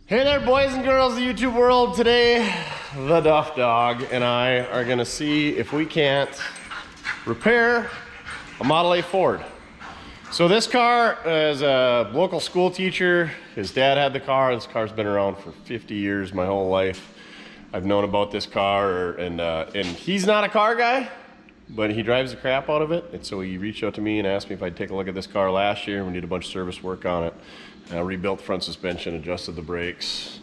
Hey there, boys and girls of the YouTube world. Today, the Duff dog and I are gonna see if we can't repair a Model A Ford. So this car is a local school teacher. His dad had the car. This car's been around for 50 years, my whole life. I've known about this car, and he's not a car guy, but he drives the crap out of it. And so he reached out to me and asked me if I'd take a look at this car last year. We did a bunch of service work on it. Rebuilt the front suspension, adjusted the brakes.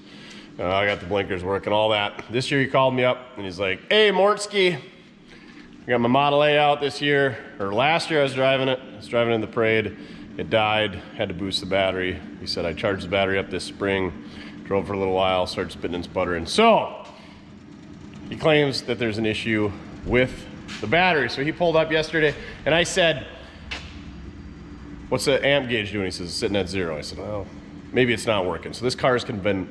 I got the blinkers working, all that. This year he called me up and he's like, "Hey, Mortske, I got my Model A out this year, or last year I was driving it. I was driving it in the parade. It died, had to boost the battery." He said, "I charged the battery up this spring, drove for a little while, started spitting and sputtering." So he claims that there's an issue with the battery. So he pulled up yesterday and I said, "What's the amp gauge doing?" He says, "It's sitting at 0. I said, "Well, maybe it's not working." So this car has been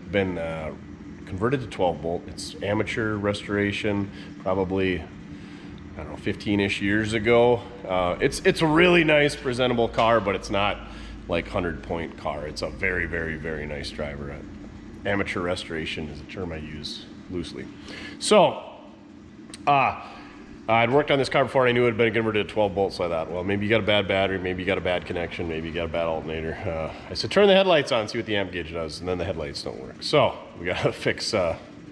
converted to 12 volt. It's amateur restoration, probably, I don't know, 15-ish years ago. It's a really nice, presentable car, but it's not like 100-point car. It's a very, very, very nice driver. Amateur restoration is a term I use loosely. So, I'd worked on this car before and I knew it had been converted to 12 volts, so I thought, well, maybe you got a bad battery, maybe you got a bad connection, maybe you got a bad alternator. I said, turn the headlights on, see what the amp gauge does, and then the headlights don't work. So we gotta fix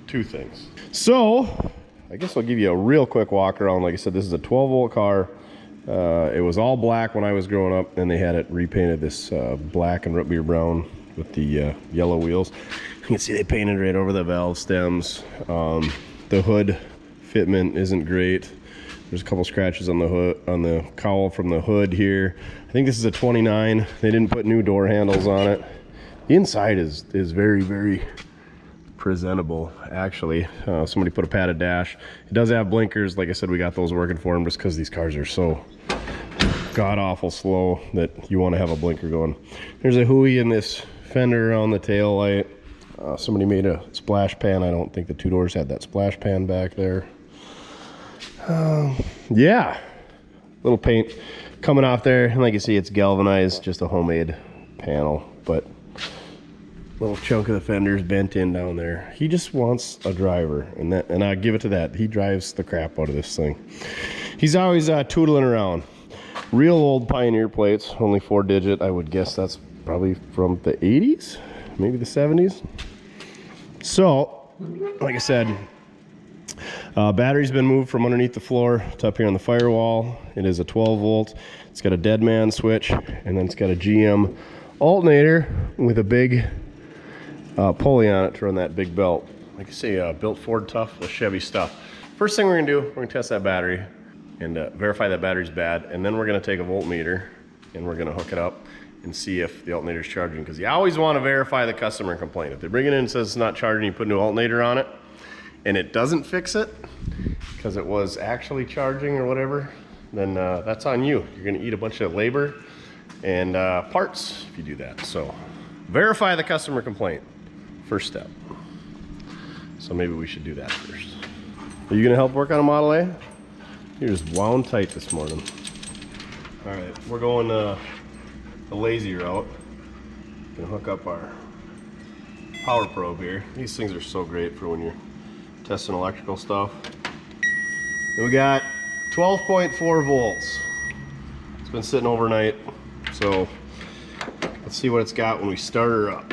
two things. So I guess I'll give you a real quick walk around. Like I said, this is a 12 volt car. It was all black when I was growing up, and they had it repainted this black and root beer brown with the yellow wheels. You can see they painted right over the valve stems. The hood fitment isn't great. There's a couple scratches on the hood, on the cowl from the hood here. I think this is a 29. They didn't put new door handles on it. The inside is very, very presentable, actually. Somebody put a padded dash. It does have blinkers. Like I said, we got those working for them just because these cars are so god-awful slow that you want to have a blinker going. There's a hooey in this fender on the tail light. Somebody made a splash pan. I don't think the Tudors had that splash pan back there. Yeah, little paint coming off there, and like you see, it's galvanized, just a homemade panel, but little chunk of the fender's bent in down there. He just wants a driver, and I give it to that. He drives the crap out of this thing. He's always tootling around. Real old Pioneer plates, only 4-digit. I would guess that's probably from the 80s, maybe the 70s. So, like I said, battery's been moved from underneath the floor to up here on the firewall. It is a 12 volt. It's got a dead man switch, and then it's got a GM alternator with a big pulley on it to run that big belt. Like I say, built Ford tough with Chevy stuff. First thing we're gonna do, we're gonna test that battery and verify that battery's bad, and then we're gonna take a voltmeter and we're gonna hook it up and see if the alternator's charging, because you always want to verify the customer complaint. If they bring it in and says it's not charging, you put a new alternator on it and it doesn't fix it because it was actually charging or whatever, then that's on you. You're going to eat a bunch of labor and parts if you do that. So verify the customer complaint, first step. So maybe we should do that first. Are you going to help work on a Model A? You're just wound tight this morning. All right, we're going the lazy route. Gonna hook up our power probe here. These things are so great for when you're testing electrical stuff. And we got 12.4 volts. It's been sitting overnight, so let's see what it's got when we start her up.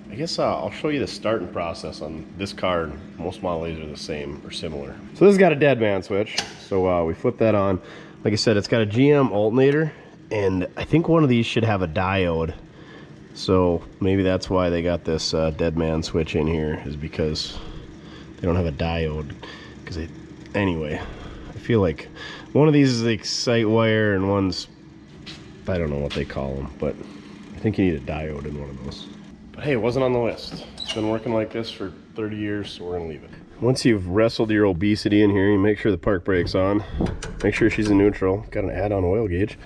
I guess I'll show you the starting process on this car. Most Model A's are the same or similar. So this has got a dead man switch, so we flip that on. Like I said, it's got a GM alternator, and I think one of these should have a diode. So maybe that's why they got this dead man switch in here, is because they don't have a diode. Anyway, I feel like one of these is the excite wire and one's, I don't know what they call them, but I think you need a diode in one of those. But hey, it wasn't on the list. It's been working like this for 30 years, so we're gonna leave it. Once you've wrestled your obesity in here, you make sure the park brake's on. Make sure she's in neutral. Got an add-on oil gauge.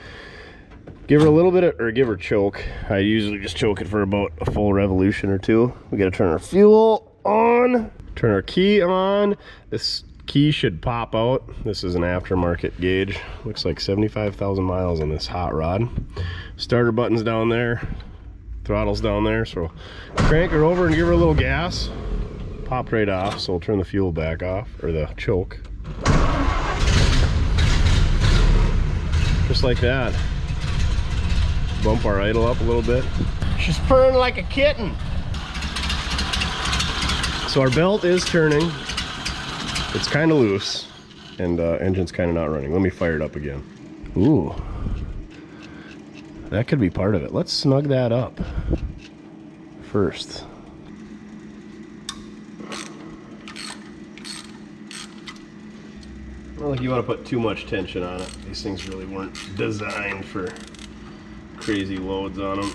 Give her a little bit of, or give her choke. I usually just choke it for about a full revolution or two. We gotta turn our fuel on, turn our key on. This key should pop out. This is an aftermarket gauge. Looks like 75,000 miles on this hot rod. Starter button's down there. throttle's down there, so crank her over and give her a little gas. Popped right off, so we'll turn the fuel back off, or the choke. Just like that. Bump our idle up a little bit. She's purring like a kitten. So our belt is turning. It's kind of loose, and engine's kind of not running. Let me fire it up again. Ooh, that could be part of it. Let's snug that up first. I don't think you want to put too much tension on it. These things really weren't designed for crazy loads on them.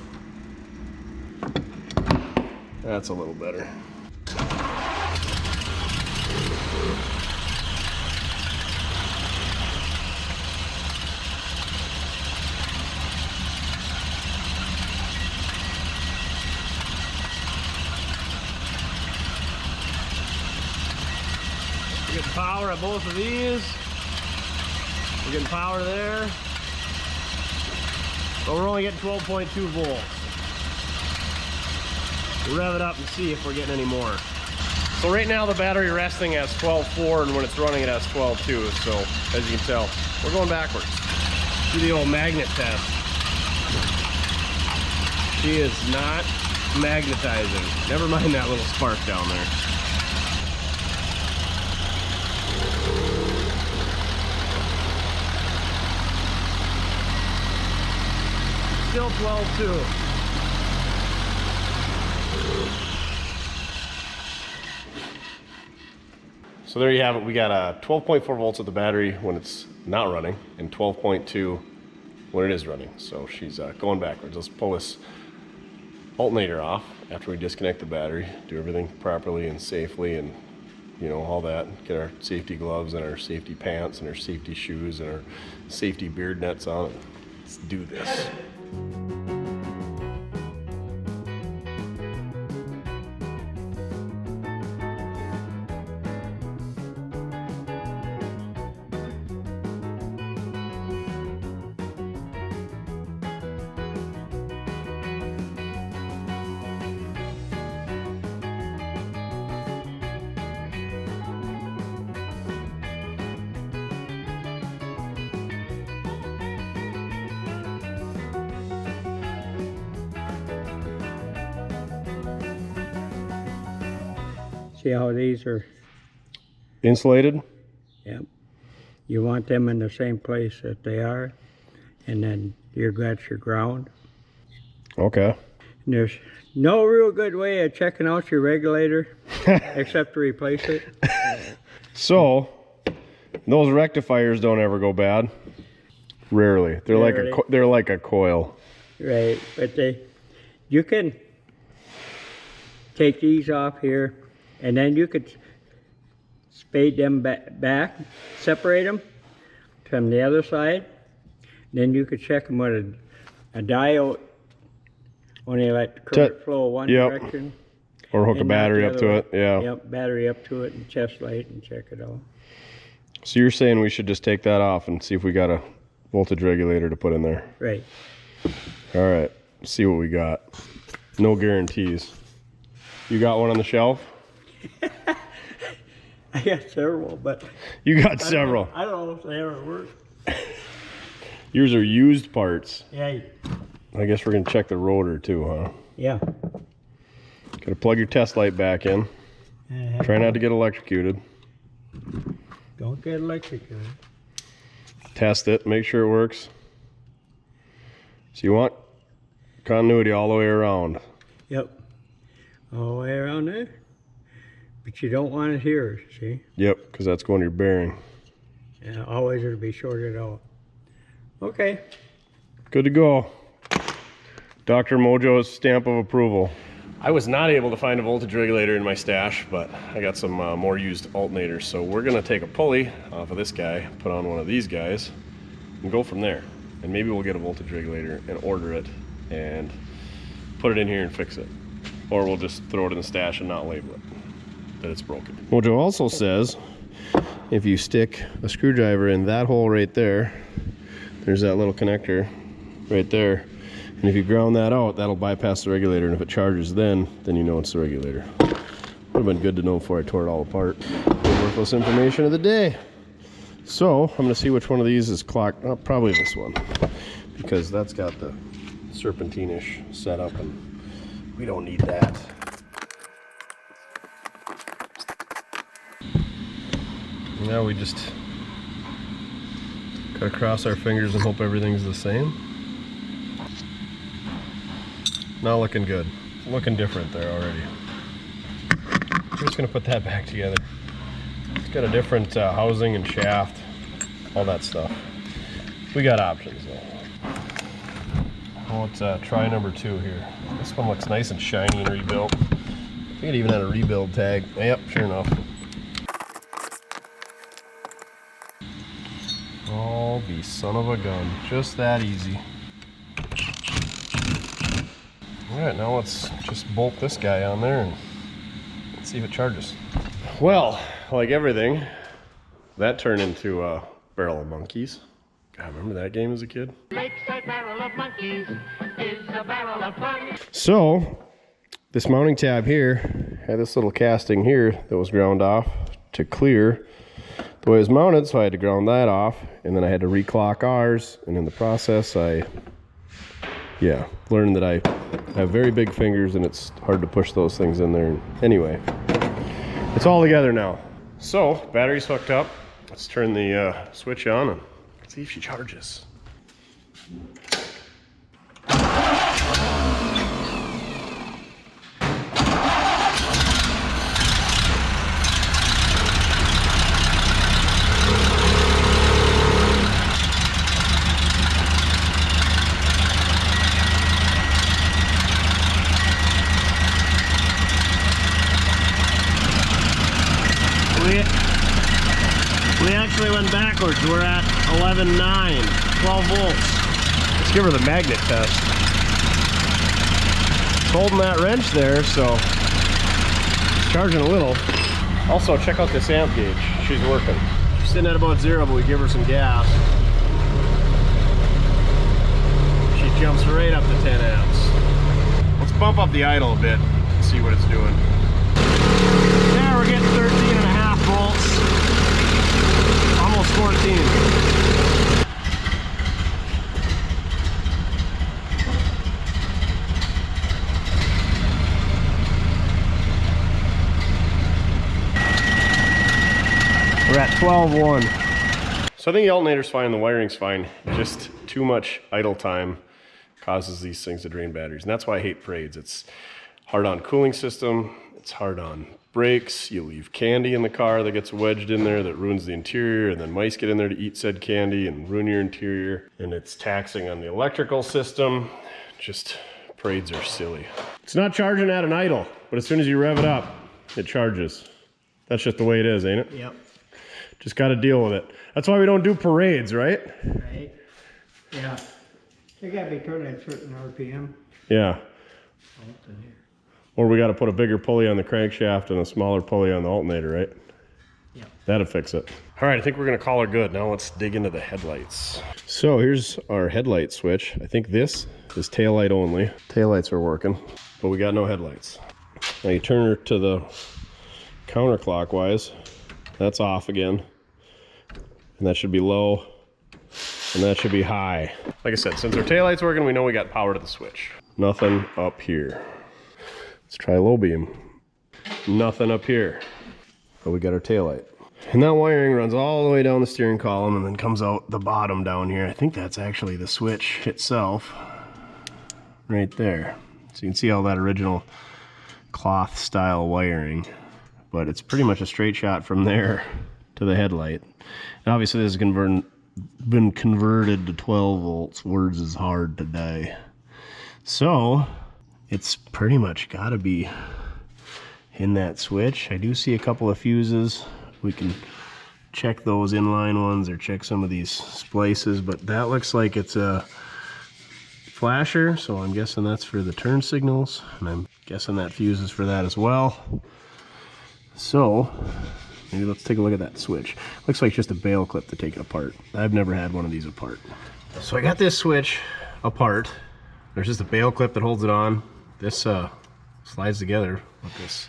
That's a little better. We're getting power at both of these. We're getting power there. But we're only getting 12.2 volts. We'll rev it up and see if we're getting any more. So right now the battery resting has 12.4, and when it's running it has 12.2. So as you can tell, we're going backwards. Do the old magnet test. She is not magnetizing. Never mind that little spark down there. Still 12.2. So there you have it. We got 12.4 volts at the battery when it's not running, and 12.2 when it is running. So she's going backwards. Let's pull this alternator off after we disconnect the battery, do everything properly and safely, and you know, all that. Get our safety gloves and our safety pants and our safety shoes and our safety beard nets on. Let's do this. See how these are insulated? Yep. You want them in the same place that they are, and then that's your ground. Okay. And there's no real good way of checking out your regulator except to replace it. So those rectifiers don't ever go bad. Rarely. They're like a coil. Right, but you can take these off here, and then you could spade them back, separate them from the other side. Then you could check them with a diode, only let the current flow one direction. Or hook a battery up to it, yeah. Yep, battery up to it and chest light and check it out. So you're saying we should just take that off and see if we got a voltage regulator to put in there? Right. All right, let's see what we got. No guarantees. You got one on the shelf? I got several, but... You got several. I don't know if they ever work. Yours are used parts. Yeah. I guess we're gonna check the rotor too, huh? Yeah. Gotta plug your test light back in. Try not to get electrocuted. Don't get electrocuted. Test it, make sure it works. So you want continuity all the way around. Yep. All the way around there. But you don't want it here, see? Yep, because that's going to your bearing. Yeah, always it'll be shorted out. Okay. Good to go. Dr. Mojo's stamp of approval. I was not able to find a voltage regulator in my stash, but I got some more used alternators. So we're gonna take a pulley off of this guy, put on one of these guys, and go from there. And maybe we'll get a voltage regulator and order it and put it in here and fix it. Or we'll just throw it in the stash and not label it that it's broken. Mojo also says if you stick a screwdriver in that hole right there, there's that little connector right there, And if you ground that out, that'll bypass the regulator, and if it charges then you know it's the regulator. Would have been good to know before I tore it all apart. Worthless information of the day. So I'm going to see which one of these is clocked. Oh, probably this one, because that's got the serpentine-ish setup, and we don't need that. Now we just gotta cross our fingers and hope everything's the same. Not looking good. Looking different there already. I'm just gonna put that back together. It's got a different housing and shaft, all that stuff. We got options though. Well, let's try number 2 here. This one looks nice and shiny and rebuilt. I think it even had a rebuild tag. Yep, sure enough. Oh, the son of a gun. Just that easy. Alright, now let's just bolt this guy on there and let's see if it charges. Well, like everything, that turned into a barrel of monkeys. God, remember that game as a kid? Lakeside barrel of monkeys is a barrel of fun. So, this mounting tab here had this little casting here that was ground off to clear the way it was mounted, so I had to ground that off, and then I had to reclock ours, and in the process I learned that I have very big fingers and it's hard to push those things in there. Anyway, it's all together now. So, battery's hooked up. Let's turn the switch on and see if she charges. We actually went backwards. We're at 11.9, 12 volts. Let's give her the magnet test. It's holding that wrench there, so it's charging a little. Also, check out this amp gauge. She's working. She's sitting at about 0, but we give her some gas. She jumps right up to 10 amps. Let's bump up the idle a bit and see what it's doing. There, we're getting 13.5 volts. Almost 14. We're at 12.1. So I think the alternator's fine, the wiring's fine. Just too much idle time causes these things to drain batteries. And that's why I hate parades. It's hard on cooling system, it's hard on brakes. You leave candy in the car that gets wedged in there that ruins the interior, and then mice get in there to eat said candy and ruin your interior, and it's taxing on the electrical system. Just parades are silly. It's not charging at an idle, but as soon as you rev it up, it charges. That's just the way it is, ain't it? Yep. Just got to deal with it. That's why we don't do parades, right? Right. Yeah. They gotta be turned at a certain RPM. Yeah. Or we got to put a bigger pulley on the crankshaft and a smaller pulley on the alternator, right? Yeah. That'll fix it. All right, I think we're gonna call her good. Now let's dig into the headlights. So here's our headlight switch. I think this is taillight only. Taillights are working, but we got no headlights. Now you turn her to the counterclockwise. That's off again. And that should be low. And that should be high. Like I said, since our taillight's working, we know we got power to the switch. Nothing up here. Let's try low beam. Nothing up here. But we got our taillight. And that wiring runs all the way down the steering column and then comes out the bottom down here. I think that's actually the switch itself. Right there. So you can see all that original cloth style wiring. But it's pretty much a straight shot from there to the headlight. And obviously this has been converted to 12 volts. Words is hard today. So it's pretty much got to be in that switch. I do see a couple of fuses. We can check those inline ones or check some of these splices, but that looks like it's a flasher, so I'm guessing that's for the turn signals, and I'm guessing that fuse is for that as well. So maybe let's take a look at that switch. Looks like just a bail clip to take it apart. I've never had one of these apart. So I got this switch apart. There's just a bail clip that holds it on. This slides together with this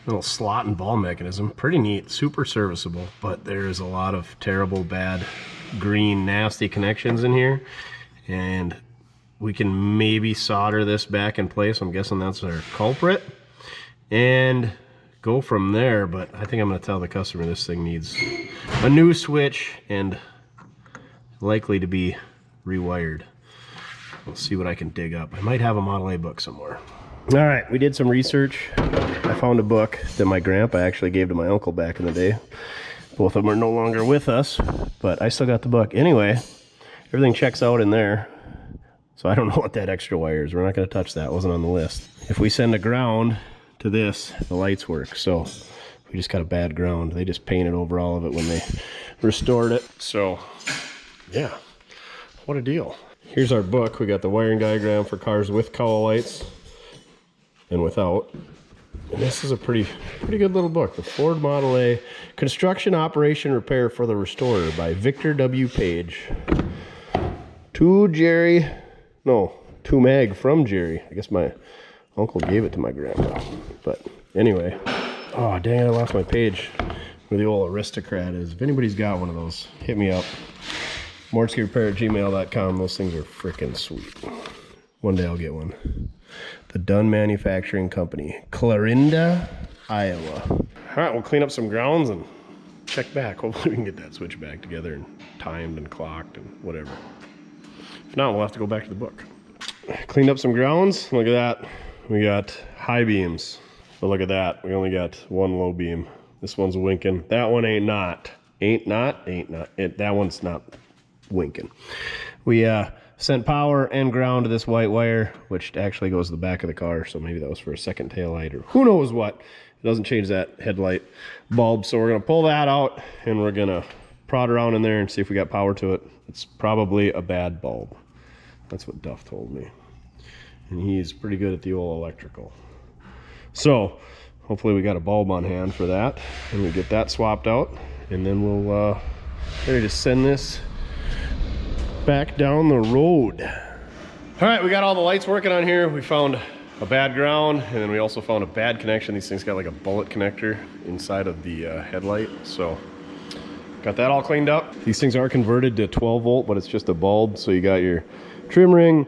little slot and ball mechanism. Pretty neat, super serviceable, but there's a lot of terrible, bad, green, nasty connections in here. And we can maybe solder this back in place. I'm guessing that's our culprit. And go from there, but I think I'm gonna tell the customer this thing needs a new switch and likely to be rewired. We'll see what I can dig up. I might have a Model A book somewhere. All right, we did some research. I found a book that my grandpa actually gave to my uncle back in the day. Both of them are no longer with us, but I still got the book. Anyway, everything checks out in there. So I don't know what that extra wire is. We're not gonna touch that, it wasn't on the list. If we send a ground to this, the lights work. So we just got a bad ground. They just painted over all of it when they restored it. So yeah, what a deal. Here's our book. We got the wiring diagram for cars with cowl lights and without. And this is a pretty good little book. The Ford Model A Construction Operation Repair for the Restorer by Victor W. Page. To Mag from Jerry. I guess my uncle gave it to my grandpa. But anyway, oh dang it, I lost my page where the old aristocrat is. If anybody's got one of those, hit me up. mortskerepair@gmail.com. Those things are freaking sweet. One day I'll get one. The Dunn Manufacturing Company, Clarinda, Iowa. All right, we'll clean up some grounds and check back. Hopefully we can get that switch back together and timed and clocked and whatever. If not, we'll have to go back to the book. Cleaned up some grounds. Look at that. We got high beams. But look at that. We only got one low beam. This one's winking. That one ain't not. That one's not winking. We sent power and ground to this white wire, which actually goes to the back of the car. So maybe that was for a second tail light or who knows what. It doesn't change that headlight bulb. So we're going to pull that out and we're going to prod around in there and see if we got power to it. It's probably a bad bulb. That's what Duff told me. And he's pretty good at the old electrical. So hopefully we got a bulb on hand for that. And we get that swapped out. And then we'll ready to send this back down the road. All right, we got all the lights working on here. We found a bad ground, and then we also found a bad connection. These things got like a bullet connector inside of the headlight. So got that all cleaned up. These things are converted to 12 volt, but it's just a bulb. So you got your trim ring.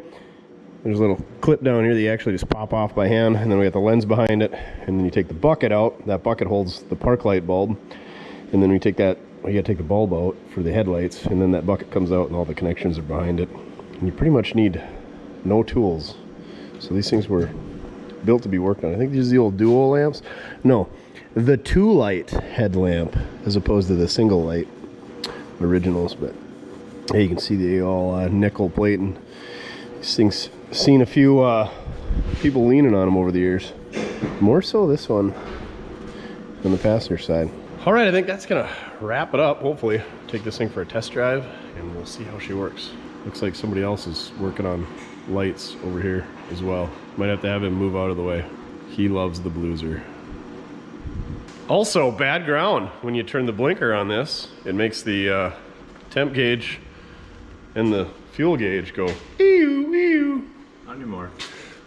There's a little clip down here that you actually just pop off by hand, and then we got the lens behind it, and then you take the bucket out. That bucket holds the park light bulb, and then we take that, well, you gotta take the bulb out for the headlights, and then that bucket comes out and all the connections are behind it. And you pretty much need no tools. So these things were built to be worked on. I think these are the old dual lamps. No, the 2-light headlamp as opposed to the single light originals. But hey, you can see the all nickel plate, and these things, seen a few people leaning on them over the years. More so this one on the passenger side. All right, I think that's gonna wrap it up. Hopefully take this thing for a test drive and we'll see how she works. Looks like somebody else is working on lights over here as well. Might have to have him move out of the way. He loves the blueser. Also, bad ground. When you turn the blinker on this, it makes the temp gauge and the fuel gauge go ew, ew. Not anymore.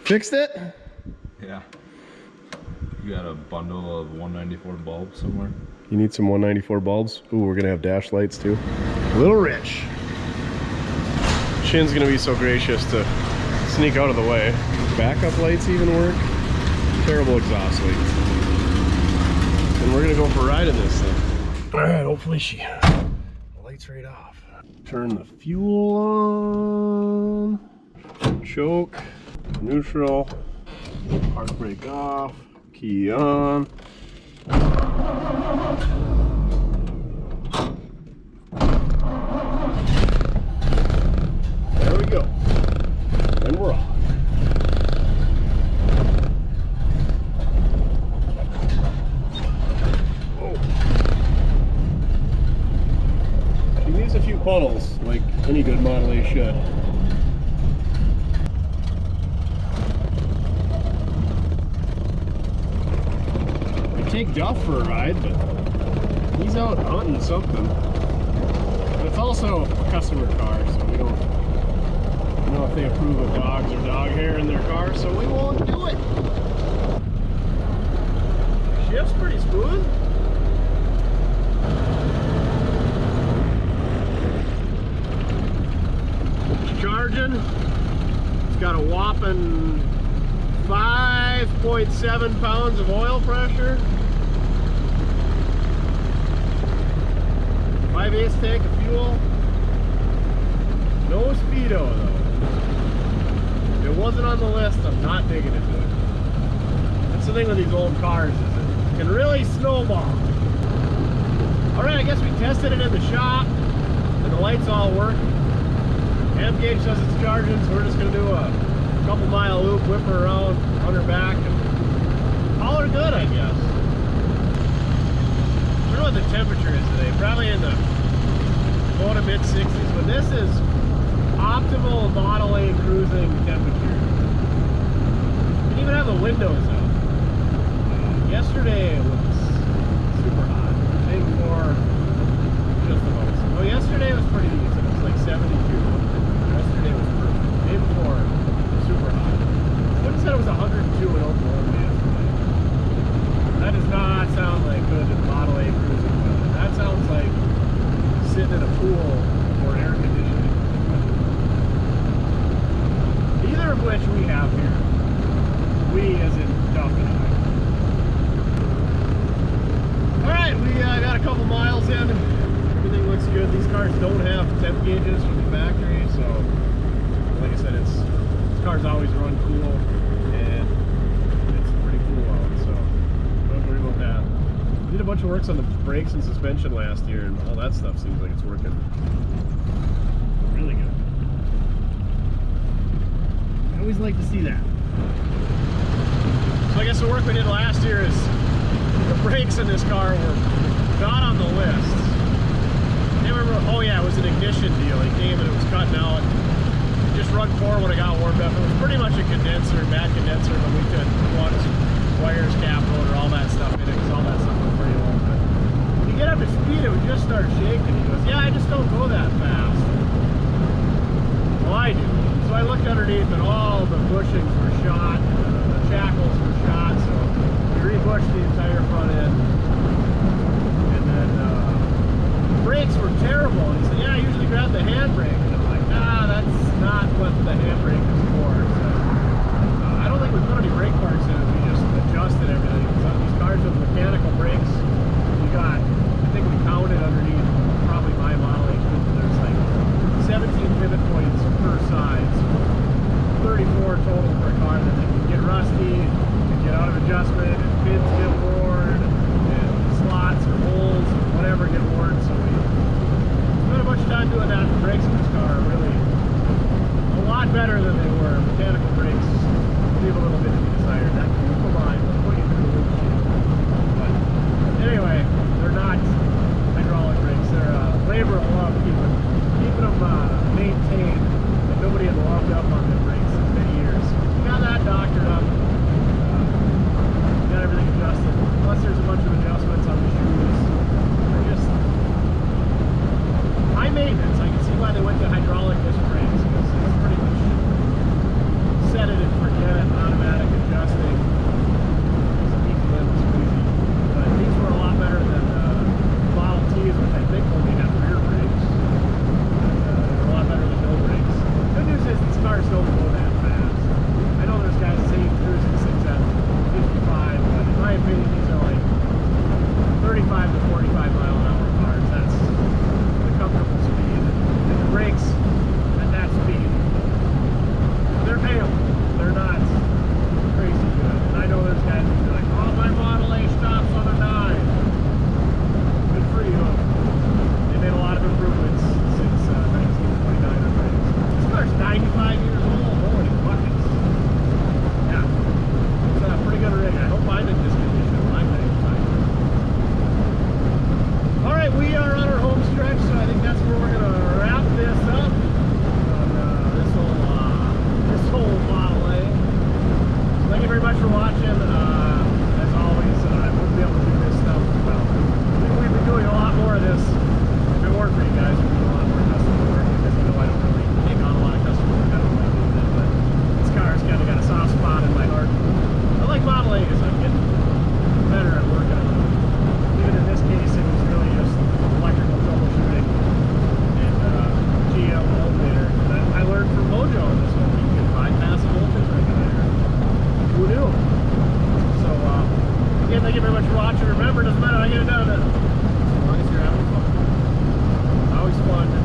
Fixed it? Yeah. You got a bundle of 194 bulbs somewhere? You need some 194 bulbs? Ooh, we're gonna have dash lights too. A little rich. Shin's gonna be so gracious to sneak out of the way. Backup lights even work. Terrible exhaust leak. And we're gonna go for a ride in this thing. All right, hopefully she lights right off. Turn the fuel on. Choke. Neutral. Park brake off. Key on. There we go. And we're off. Oh. She needs a few puddles, like any good Model A should. Take Duff for a ride, but he's out hunting something. But it's also a customer car, so we don't know if they approve of dogs or dog hair in their car, so we won't do it. Shift's pretty smooth. It's charging. It's got a whopping 5.7 pounds of oil pressure. 5/8 tank of fuel. No speedo though. If it wasn't on the list, I'm not digging into it. That's the thing with these old cars, is it can really snowball. Alright, I guess we tested it in the shop and the lights all work. Amp gauge says it's charging, so we're just gonna do a couple mile loop, whip her around, run her back, and call her good, I guess. I don't know what the temperature is today, probably in the low to mid 60s, but this is optimal Model A cruising temperature. You can even have the windows up. Yesterday it was super hot. The day before, just about. Well, yesterday was pretty decent. It was like 72. Yesterday was perfect. The day before, super hot. Someone said it was 102 in Oklahoma yesterday. That does not sound like good Model A cruising weather. That sounds like sitting in a pool or air conditioning. Neither of which we have here. We as in Duff and I. Alright, we got a couple miles in. Everything looks good. These cars don't have temp gauges from the factory, so like I said, this car's always run cool and it's pretty cool out, so don't worry about that. Did a bunch of works on the brakes and suspension last year, and all that stuff seems like it's working really good. I always like to see that. So I guess the work we did last year is the brakes in this car were not on the list. I can't remember. Oh yeah, it was an ignition deal. He came and it was cutting out. Just run forward when it got warmed up. It was pretty much a condenser, bad condenser, but we could plug some wires, cap motor, all that stuff in it, because all that stuff was pretty low. But when you get up to speed, it would just start shaking. He goes, yeah, I just don't go that fast. Well, I do. So I looked underneath and all the bushings were shot, the shackles were shot, so we rebushed the entire front end. And then the brakes were terrible. And he said, yeah, I usually grab the handbrake. And I'm like, nah, that's not what the handbrake is for. So, I don't think we put any brake parts in it. We just adjusted everything. So these cars with mechanical brakes, you got, I think we counted underneath, probably my Model H, there's like 17 pivot points per side. So 34 total per car. Then they can get rusty, can get out of adjustment, and pins get worn, and slots or holes or whatever get worn. So we spent a bunch of time doing that. The brakes in this car are really a lot better than they were. Mechanical brakes leave a little bit to be desired. That vehicle line will put you through the windshield. thank you very much for watching. Remember, it doesn't matter how you get it done. As long as you're having fun. It's always fun.